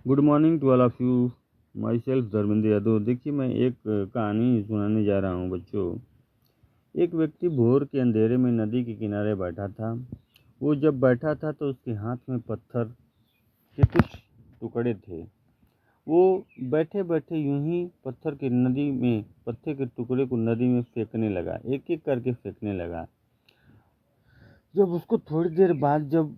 Good morning to all of you. Myself Dharmendra Yadav. देखिए, मैं एक कहानी सुनाने जा रहा हूँ बच्चों। एक व्यक्ति भोर के अंधेरे में नदी के किनारे बैठा था। वो जब बैठा था तो उसके हाथ में पत्थर के कुछ टुकड़े थे। वो बैठे बैठे यूं ही पत्थर के टुकड़े को नदी में फेंकने लगा, एक एक करके फेंकने लगा। जब उसको थोड़ी देर बाद जब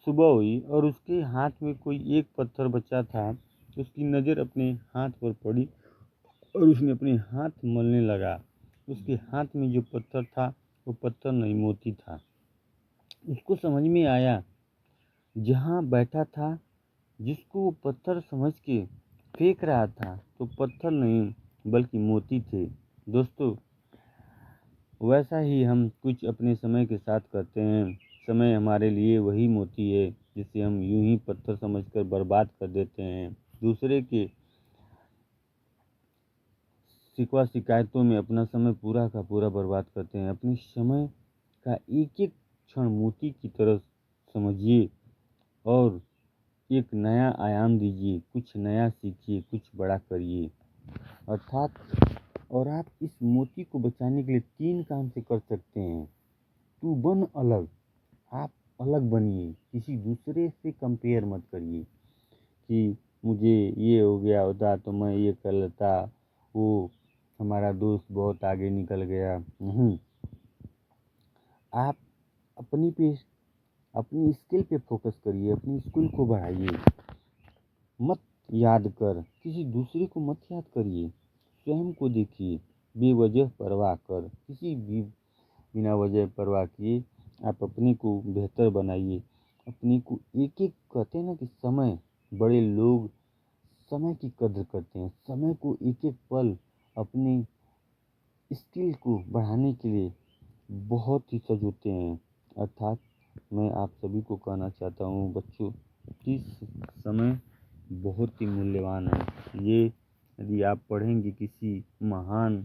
सुबह हुई और उसके हाथ में कोई एक पत्थर बचा था, उसकी नज़र अपने हाथ पर पड़ी और उसने अपने हाथ मलने लगा। उसके हाथ में जो पत्थर था वो पत्थर नहीं, मोती था। उसको समझ में आया, जहाँ बैठा था, जिसको वो पत्थर समझ के फेंक रहा था, तो पत्थर नहीं बल्कि मोती थे। दोस्तों, वैसा ही हम कुछ अपने समय के साथ करते हैं। समय हमारे लिए वही मोती है जिसे हम यूं ही पत्थर समझकर बर्बाद कर देते हैं। दूसरे के शिकवा शिकायतों में अपना समय पूरा का पूरा बर्बाद करते हैं। अपने समय का एक एक क्षण मोती की तरह समझिए और एक नया आयाम दीजिए, कुछ नया सीखिए, कुछ बड़ा करिए। अर्थात और आप इस मोती को बचाने के लिए 3 काम से कर सकते हैं। तू बन अलग। आप अलग बनिए, किसी दूसरे से कंपेयर मत करिए कि मुझे ये हो गया होता तो मैं ये कर लेता, वो हमारा दोस्त बहुत आगे निकल गया। नहीं, आप अपनी पे अपनी स्किल पे फोकस करिए, अपनी स्किल को बढ़ाइए। मत याद कर, किसी दूसरे को मत याद करिए, स्वयं को देखिए। बेवजह परवाह कर, किसी भी बिना वजह परवाह किए आप अपने को बेहतर बनाइए। अपने को एक एक कहते हैं ना कि समय, बड़े लोग समय की कद्र करते हैं। समय को एक एक पल अपनी स्किल को बढ़ाने के लिए बहुत ही सजोते हैं। अर्थात मैं आप सभी को कहना चाहता हूँ बच्चों कि समय बहुत ही मूल्यवान है। ये यदि आप पढ़ेंगे किसी महान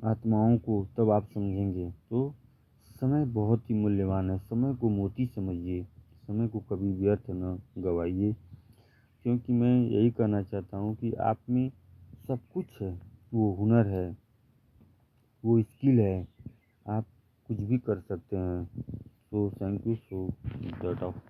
आत्माओं को तब आप समझेंगे। तो समय बहुत ही मूल्यवान है। समय को मोती समझिए, समय को कभी व्यर्थ न गवाइए। क्योंकि मैं यही कहना चाहता हूँ कि आप में सब कुछ है, वो हुनर है, वो स्किल है, आप कुछ भी कर सकते हैं। So thank you, so that of